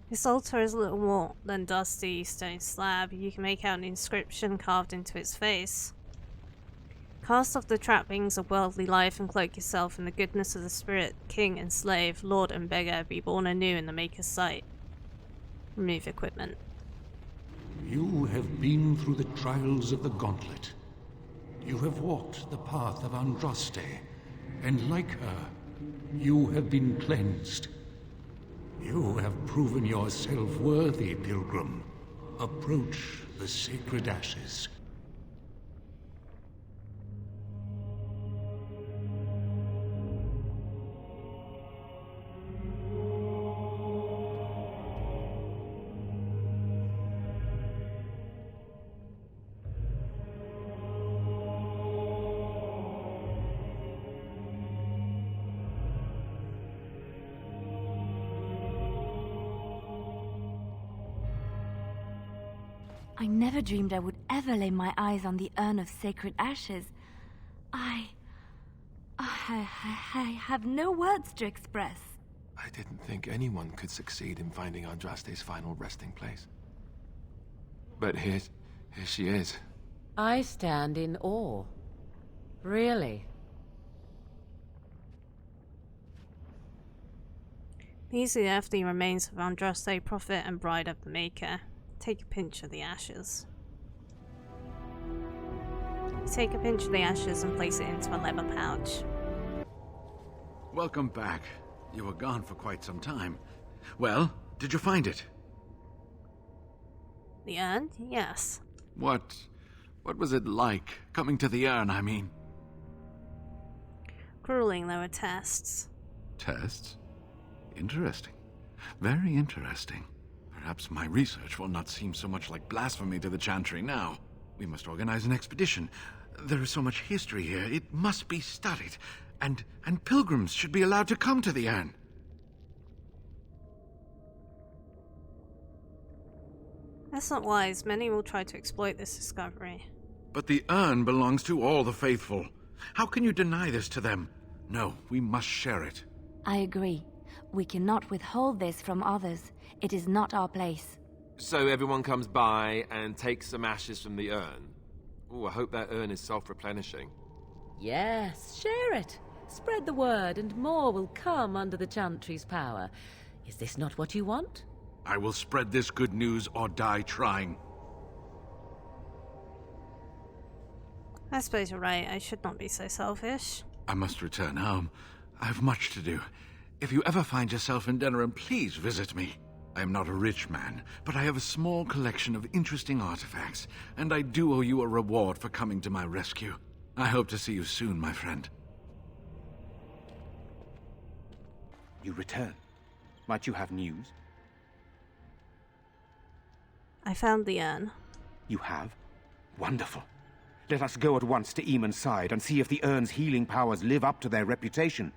This altar is little more than dusty stone slab. You can make out an inscription carved into its face. Cast off the trappings of worldly life and cloak yourself in the goodness of the spirit. King and slave, lord and beggar, be born anew in the Maker's sight. Remove equipment. You have been through the trials of the Gauntlet. You have walked the path of Andraste, and like her, you have been cleansed. You have proven yourself worthy, pilgrim. Approach the sacred ashes. I never dreamed I would ever lay my eyes on the urn of sacred ashes. I have no words to express. I didn't think anyone could succeed in finding Andraste's final resting place. But here she is. I stand in awe. Really. These are the earthly remains of Andraste, prophet and bride of the Maker. Take a pinch of the ashes. Take a pinch of the ashes and place it into a leather pouch. Welcome back. You were gone for quite some time. Well, did you find it? The urn? Yes. What was it like? Coming to the urn, I mean. Grueling, there were tests. Tests? Interesting. Very interesting. Perhaps my research will not seem so much like blasphemy to the Chantry now. We must organize an expedition. There is so much history here, it must be studied. And pilgrims should be allowed to come to the urn. That's not wise. Many will try to exploit this discovery. But the urn belongs to all the faithful. How can you deny this to them? No, we must share it. I agree. We cannot withhold this from others. It is not our place. So everyone comes by and takes some ashes from the urn. Oh, I hope that urn is self-replenishing. Yes, share it. Spread the word and more will come under the Chantry's power. Is this not what you want? I will spread this good news or die trying. I suppose you're right. I should not be so selfish. I must return home. I have much to do. If you ever find yourself in Denerim, please visit me. I am not a rich man, but I have a small collection of interesting artifacts, and I do owe you a reward for coming to my rescue. I hope to see you soon, my friend. You return. Might you have news? I found the urn. You have? Wonderful. Let us go at once to Eamon's side and see if the urn's healing powers live up to their reputation.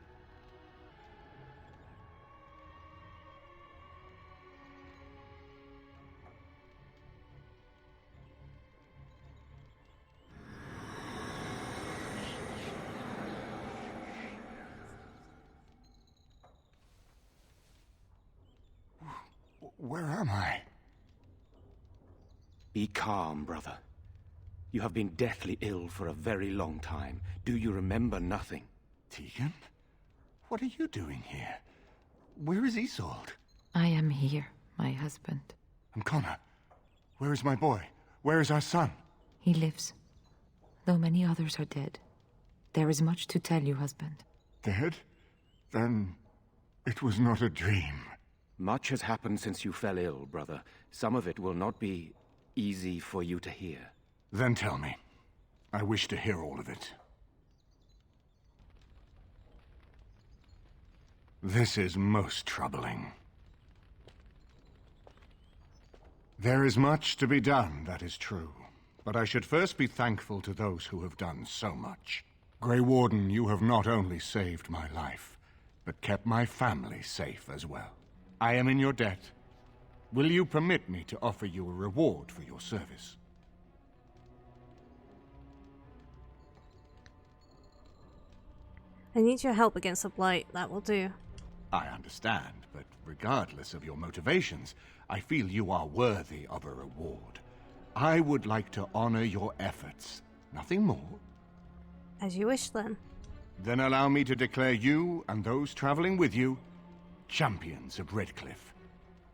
Where am I? Be calm, brother. You have been deathly ill for a very long time. Do you remember nothing? Tegan? What are you doing here? Where is Isolde? I am here, my husband. And Connor? Where is my boy? Where is our son? He lives, though many others are dead. There is much to tell you, husband. Dead? Then it was not a dream. Much has happened since you fell ill, brother. Some of it will not be easy for you to hear. Then tell me. I wish to hear all of it. This is most troubling. There is much to be done, that is true. But I should first be thankful to those who have done so much. Grey Warden, you have not only saved my life, but kept my family safe as well. I am in your debt. Will you permit me to offer you a reward for your service? I need your help against the Blight. That will do. I understand, but regardless of your motivations, I feel you are worthy of a reward. I would like to honor your efforts. Nothing more. As you wish, then. Then allow me to declare you and those traveling with you champions of Redcliffe.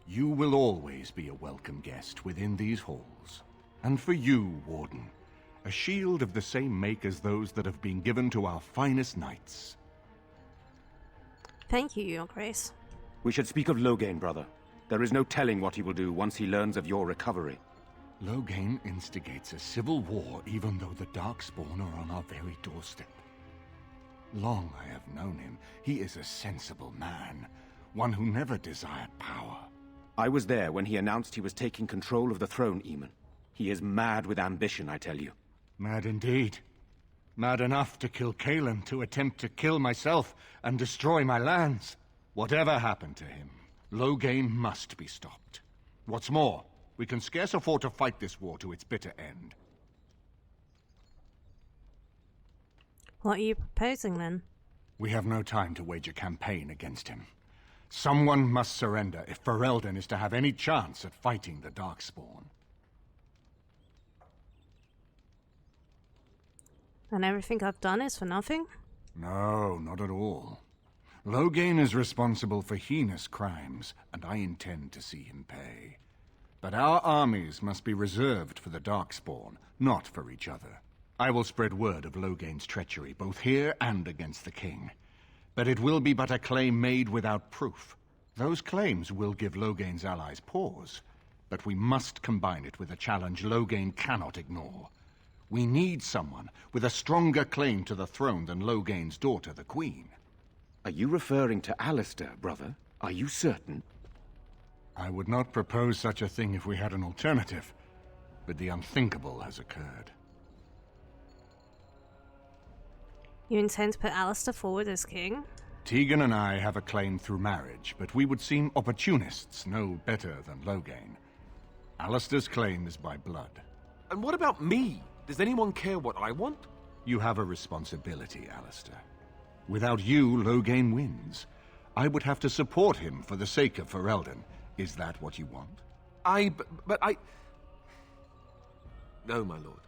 You will always be a welcome guest within these halls. And for you, Warden, a shield of the same make as those that have been given to our finest knights. Thank you, Your Grace. We should speak of Loghain, brother. There is no telling what he will do once he learns of your recovery. Loghain instigates a civil war even though the Darkspawn are on our very doorstep. Long I have known him. He is a sensible man, one who never desired power. I was there when he announced he was taking control of the throne, Eamon. He is mad with ambition, I tell you. Mad indeed. Mad enough to kill Kaelin, to attempt to kill myself and destroy my lands. Whatever happened to him, Loghain must be stopped. What's more, we can scarce afford to fight this war to its bitter end. What are you proposing, then? We have no time to wage a campaign against him. Someone must surrender if Ferelden is to have any chance at fighting the Darkspawn. And everything I've done is for nothing? No, not at all. Loghain is responsible for heinous crimes, and I intend to see him pay. But our armies must be reserved for the Darkspawn, not for each other. I will spread word of Loghain's treachery, both here and against the king. But it will be but a claim made without proof. Those claims will give Loghain's allies pause, but we must combine it with a challenge Loghain cannot ignore. We need someone with a stronger claim to the throne than Loghain's daughter, the Queen. Are you referring to Alistair, brother? Are you certain? I would not propose such a thing if we had an alternative, but the unthinkable has occurred. You intend to put Alistair forward as king? Tegan and I have a claim through marriage, but we would seem opportunists no better than Loghain. Alistair's claim is by blood. And what about me? Does anyone care what I want? You have a responsibility, Alistair. Without you, Loghain wins. I would have to support him for the sake of Ferelden. Is that what you want? But I... No, my lord.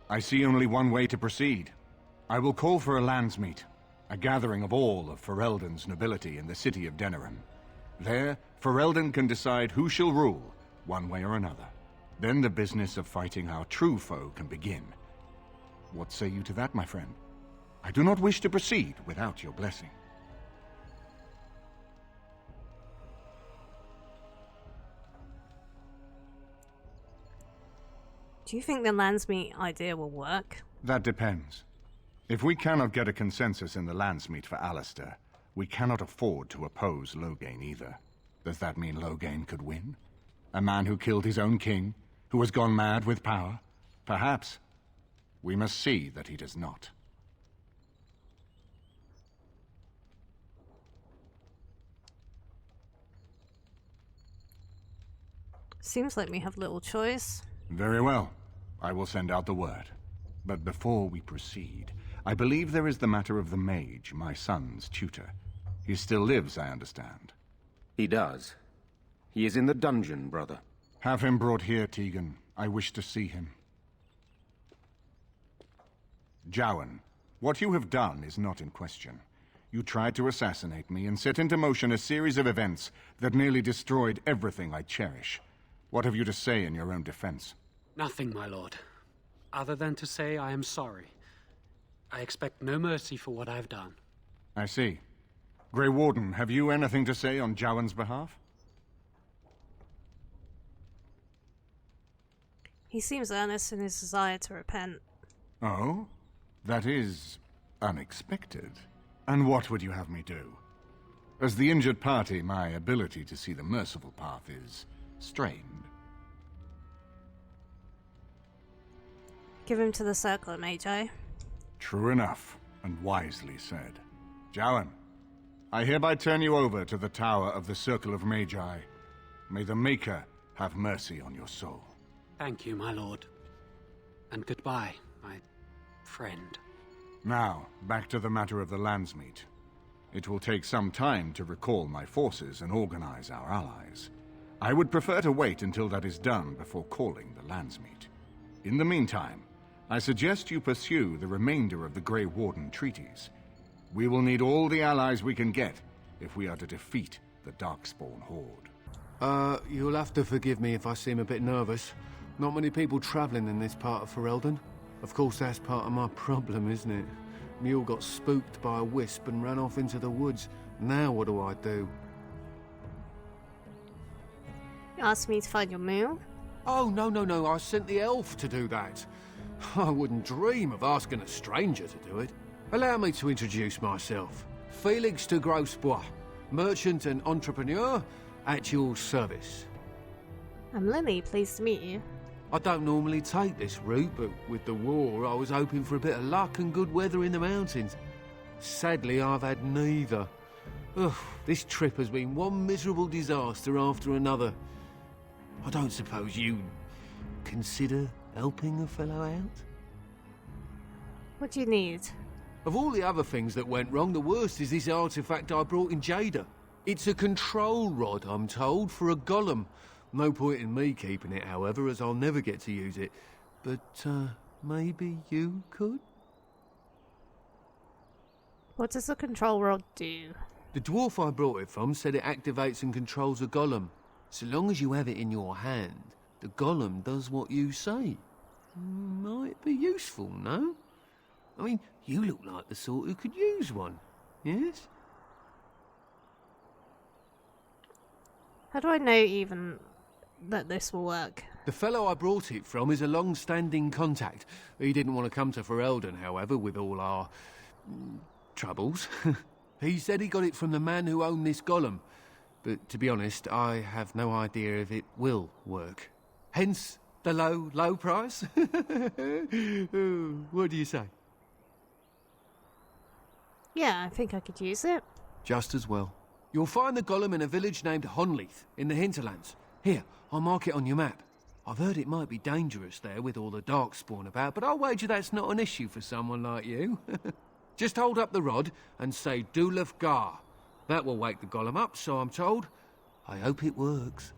I see only one way to proceed. I will call for a landsmeet, a gathering of all of Ferelden's nobility in the city of Denerim. There, Ferelden can decide who shall rule, one way or another. Then the business of fighting our true foe can begin. What say you to that, my friend? I do not wish to proceed without your blessing. Do you think the landsmeet idea will work? That depends. If we cannot get a consensus in the landsmeet for Alistair, we cannot afford to oppose Loghain either. Does that mean Loghain could win? A man who killed his own king, who has gone mad with power? Perhaps. We must see that he does not. Seems like we have little choice. Very well. I will send out the word. But before we proceed, I believe there is the matter of the mage, my son's tutor. He still lives, I understand. He does. He is in the dungeon, brother. Have him brought here, Tegan. I wish to see him. Jowan, what you have done is not in question. You tried to assassinate me and set into motion a series of events that nearly destroyed everything I cherish. What have you to say in your own defense? Nothing, my lord. Other than to say I am sorry. I expect no mercy for what I have done. I see. Grey Warden, have you anything to say on Jowan's behalf? He seems earnest in his desire to repent. Oh? That is unexpected. And what would you have me do? As the injured party, my ability to see the merciful path is strained. Give him to the Circle of Magi. True enough, and wisely said. Jowan, I hereby turn you over to the Tower of the Circle of Magi. May the Maker have mercy on your soul. Thank you, my lord. And goodbye, my friend. Now, back to the matter of the landsmeet. It will take some time to recall my forces and organize our allies. I would prefer to wait until that is done before calling the Landsmeet. In the meantime, I suggest you pursue the remainder of the Grey Warden treaties. We will need all the allies we can get if we are to defeat the Darkspawn horde. You'll have to forgive me if I seem a bit nervous. Not many people travelling in this part of Ferelden. Of course, that's part of my problem, isn't it? Mule got spooked by a wisp and ran off into the woods. Now what do I do? You asked me to find your mule? Oh, no, I sent the elf to do that. I wouldn't dream of asking a stranger to do it. Allow me to introduce myself. Felix de Grosbois, merchant and entrepreneur at your service. I'm Lily, pleased to meet you. I don't normally take this route, but with the war, I was hoping for a bit of luck and good weather in the mountains. Sadly, I've had neither. Ugh, this trip has been one miserable disaster after another. I don't suppose you'd consider helping a fellow out? What do you need? Of all the other things that went wrong, the worst is this artifact I brought in Jada. It's a control rod, I'm told, for a golem. No point in me keeping it, however, as I'll never get to use it. But, maybe you could? What does the control rod do? The dwarf I brought it from said it activates and controls a golem. So long as you have it in your hand, the golem does what you say. Might be useful, no? I mean, you look like the sort who could use one, yes? How do I know even that this will work? The fellow I brought it from is a long-standing contact. He didn't want to come to Ferelden, however, with all our troubles. He said he got it from the man who owned this golem. But to be honest, I have no idea if it will work. Hence the low price. What do you say? Yeah, I think I could use it. Just as well. You'll find the golem in a village named Honleith, in the hinterlands. Here, I'll mark it on your map. I've heard it might be dangerous there with all the Darkspawn about, but I'll wager that's not an issue for someone like you. Just hold up the rod and say Dulaf Gar. That will wake the golem up, so I'm told. I hope it works.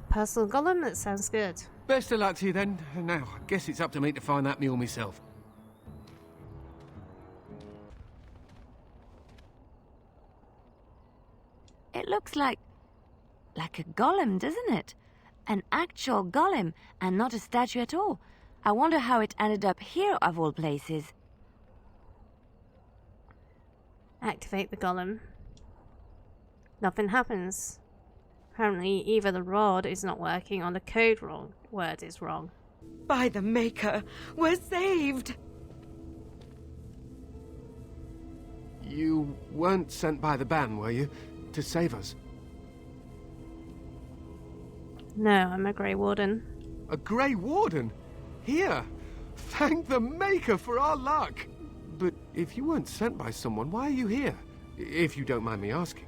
Personal golem? That sounds good. Best of luck to you then. Now, I guess it's up to me to find that mule myself. It looks like a golem, doesn't it? An actual golem, and not a statue at all. I wonder how it ended up here, of all places. Activate the golem. Nothing happens. Apparently, either the rod is not working or the code word is wrong. By the Maker, we're saved! You weren't sent by the ban, were you? To save us? No, I'm a Grey Warden. A Grey Warden? Here! Thank the Maker for our luck! But if you weren't sent by someone, why are you here? If you don't mind me asking.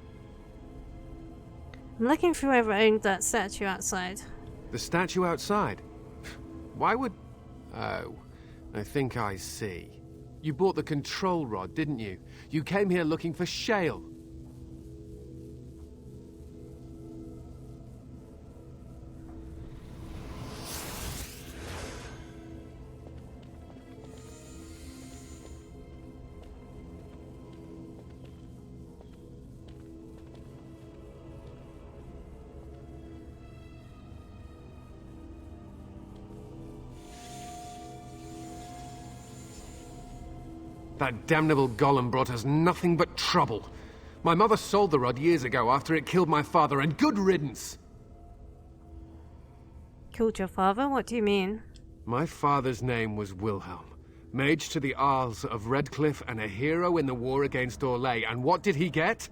I'm looking for whoever owned that statue outside. The statue outside? Why would... Oh, I think I see. You bought the control rod, didn't you? You came here looking for Shale. That damnable golem brought us nothing but trouble. My mother sold the rod years ago after it killed my father, and good riddance! Killed your father? What do you mean? My father's name was Wilhelm, mage to the Isles of Redcliffe and a hero in the war against Orlais, and what did he get?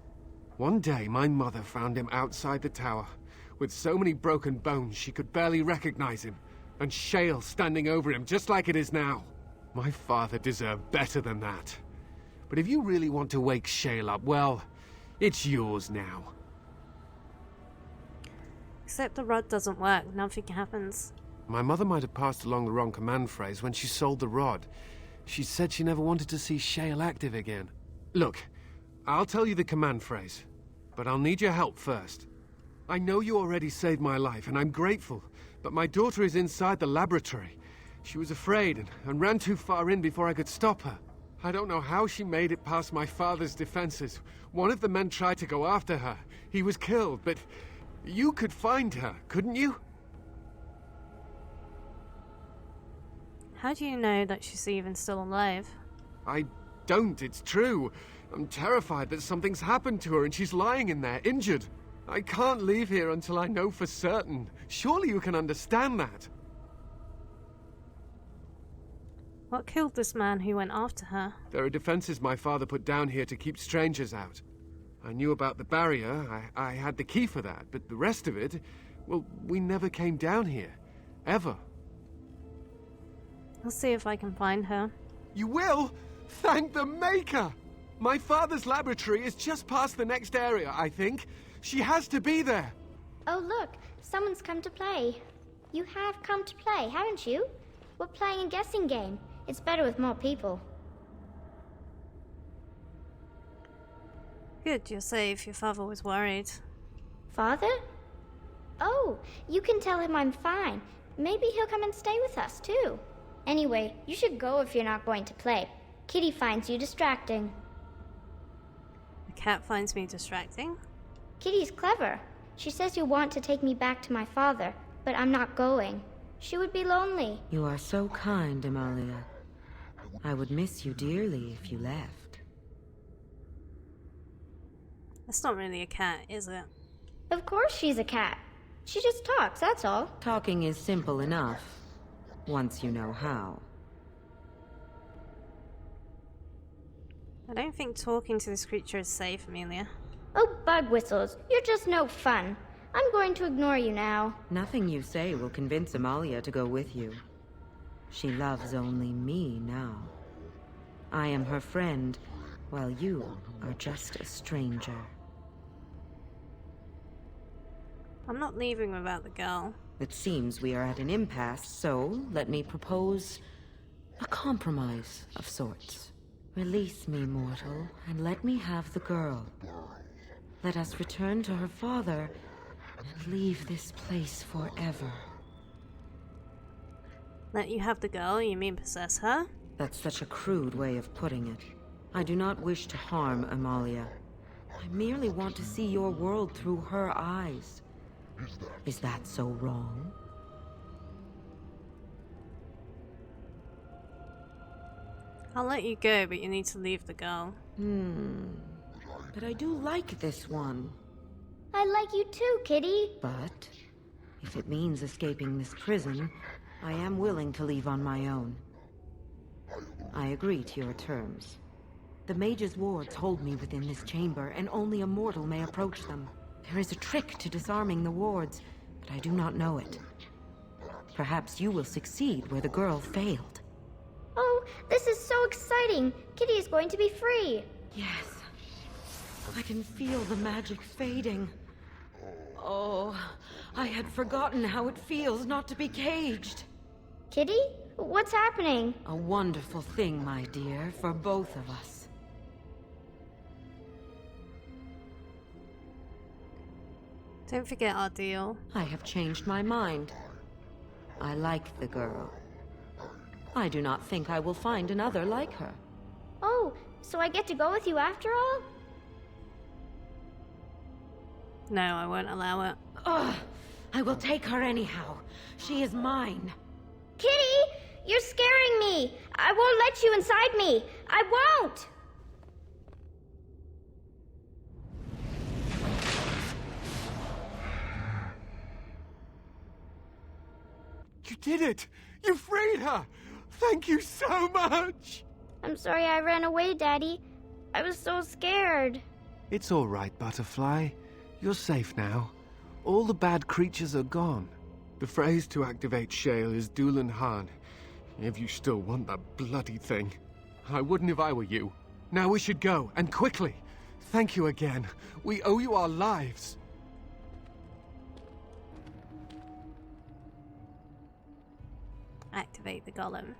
One day my mother found him outside the tower, with so many broken bones she could barely recognize him, and Shale standing over him just like it is now. My father deserved better than that. But if you really want to wake Shale up, well, it's yours now. Except the rod doesn't work, nothing happens. My mother might have passed along the wrong command phrase when she sold the rod. She said she never wanted to see Shale active again. Look, I'll tell you the command phrase, but I'll need your help first. I know you already saved my life, and I'm grateful, but my daughter is inside the laboratory. She was afraid and ran too far in before I could stop her. I don't know how she made it past my father's defenses. One of the men tried to go after her. He was killed, but you could find her, couldn't you? How do you know that she's even still alive? I don't, it's true. I'm terrified that something's happened to her and she's lying in there, injured. I can't leave here until I know for certain. Surely you can understand that. What killed this man who went after her? There are defenses my father put down here to keep strangers out. I knew about the barrier, I had the key for that, but the rest of it, well, we never came down here. Ever. I'll see if I can find her. You will? Thank the Maker! My father's laboratory is just past the next area, I think. She has to be there. Oh, look, someone's come to play. You have come to play, haven't you? We're playing a guessing game. It's better with more people. Good, you're safe. Your father was worried. Father? Oh, you can tell him I'm fine. Maybe he'll come and stay with us, too. Anyway, you should go if you're not going to play. Kitty finds you distracting. The cat finds me distracting? Kitty's clever. She says you want to take me back to my father, but I'm not going. She would be lonely. You are so kind, Amalia. I would miss you dearly if you left. That's not really a cat, is it? Of course she's a cat. She just talks, that's all. Talking is simple enough, once you know how. I don't think talking to this creature is safe, Amelia. Oh, bug whistles. You're just no fun. I'm going to ignore you now. Nothing you say will convince Amalia to go with you. She loves only me now. I am her friend, while you are just a stranger. I'm not leaving without the girl. It seems we are at an impasse, so let me propose a compromise of sorts. Release me, mortal, and let me have the girl. Let us return to her father and leave this place forever. Let you have the girl? You mean possess her? That's such a crude way of putting it. I do not wish to harm Amalia. I merely want to see your world through her eyes. Is that so wrong? I'll let you go, but you need to leave the girl. But I do like this one. I like you too, Kitty. But if it means escaping this prison, I am willing to leave on my own. I agree to your terms. The mage's wards hold me within this chamber, and only a mortal may approach them. There is a trick to disarming the wards, but I do not know it. Perhaps you will succeed where the girl failed. Oh, this is so exciting. Kitty is going to be free. Yes. I can feel the magic fading. Oh, I had forgotten how it feels not to be caged. Kitty? What's happening? A wonderful thing, my dear, for both of us. Don't forget our deal. I have changed my mind. I like the girl. I do not think I will find another like her. Oh, so I get to go with you after all? No, I won't allow it. Ugh! I will take her anyhow. She is mine. Kitty! You're scaring me! I won't let you inside me! I won't! You did it! You freed her! Thank you so much! I'm sorry I ran away, Daddy. I was so scared. It's all right, Butterfly. You're safe now. All the bad creatures are gone. The phrase to activate Shale is Doolan Han. If you still want that bloody thing. I wouldn't if I were you. Now we should go, and quickly. Thank you again. We owe you our lives. Activate the golem.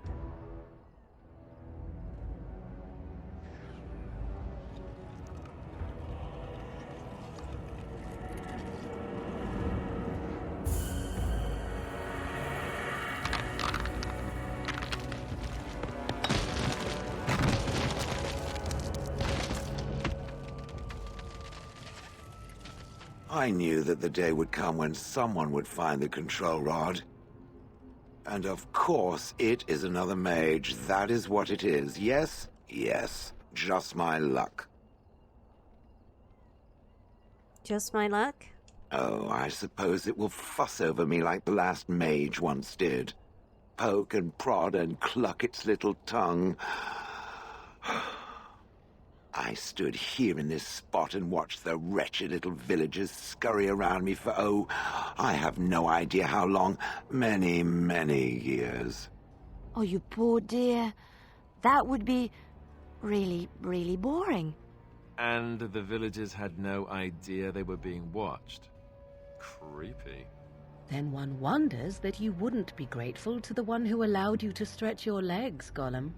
I knew that the day would come when someone would find the control rod. And of course, it is another mage. That is what it is. Yes, yes. Just my luck. Just my luck? Oh, I suppose it will fuss over me like the last mage once did. Poke and prod and cluck its little tongue. I stood here in this spot and watched the wretched little villagers scurry around me for, oh, I have no idea how long. Many, many years. Oh, you poor dear. That would be really, really boring. And the villagers had no idea they were being watched. Creepy. Then one wonders that you wouldn't be grateful to the one who allowed you to stretch your legs, Gollum.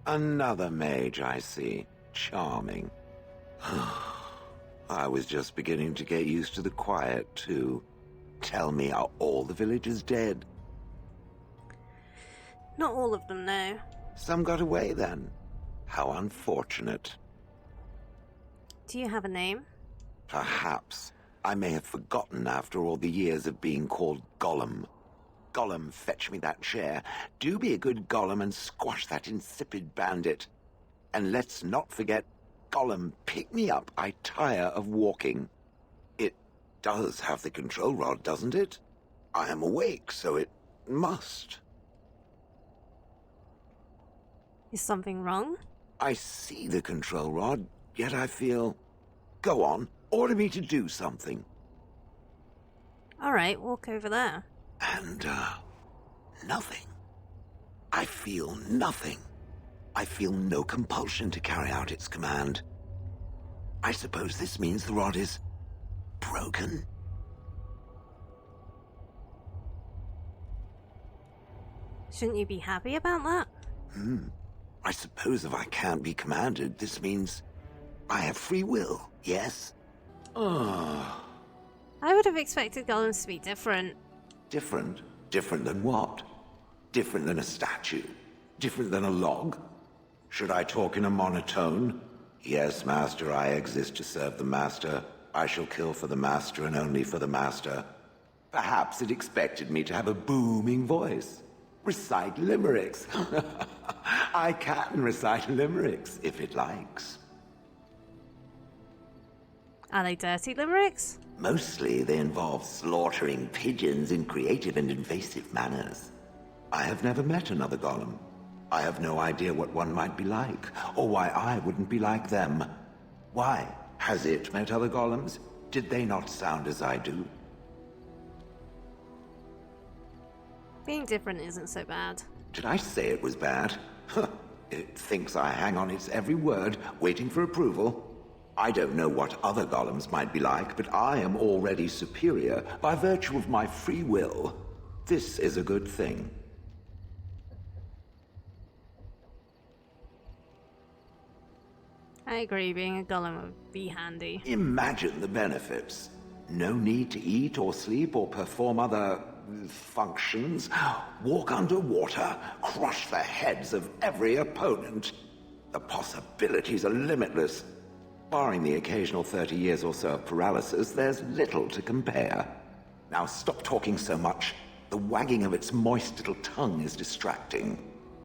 Another mage, I see. Charming. I was just beginning to get used to the quiet, too. Tell me, are all the villagers dead? Not all of them, no. Some got away, then. How unfortunate. Do you have a name? Perhaps. I may have forgotten after all the years of being called Gollum. Gollum, fetch me that chair. Do be a good Gollum and squash that insipid bandit. And let's not forget, Gollum, pick me up. I tire of walking. It does have the control rod, doesn't it? I am awake, so it must. Is something wrong? I see the control rod, yet I feel... Go on, order me to do something. Alright, walk over there. And, nothing. I feel nothing. I feel no compulsion to carry out its command. I suppose this means the rod is... broken? Shouldn't you be happy about that? I suppose if I can't be commanded, this means... I have free will, yes? I would have expected Golems to be different. Different? Different than what? Different than a statue? Different than a log? Should I talk in a monotone? Yes, Master, I exist to serve the Master. I shall kill for the Master and only for the Master. Perhaps it expected me to have a booming voice. Recite limericks. I can recite limericks, if it likes. Are they dirty limericks? Mostly they involve slaughtering pigeons in creative and invasive manners. I have never met another Gollum. I have no idea what one might be like, or why I wouldn't be like them. Why? Has it met other Golems? Did they not sound as I do? Being different isn't so bad. Did I say it was bad? It thinks I hang on its every word, waiting for approval. I don't know what other Golems might be like, but I am already superior by virtue of my free will. This is a good thing. I agree, being a Golem would be handy. Imagine the benefits. No need to eat or sleep or perform other... functions. Walk underwater, crush the heads of every opponent. The possibilities are limitless. Barring the occasional 30 years or so of paralysis, there's little to compare. Now stop talking so much. The wagging of its moist little tongue is distracting.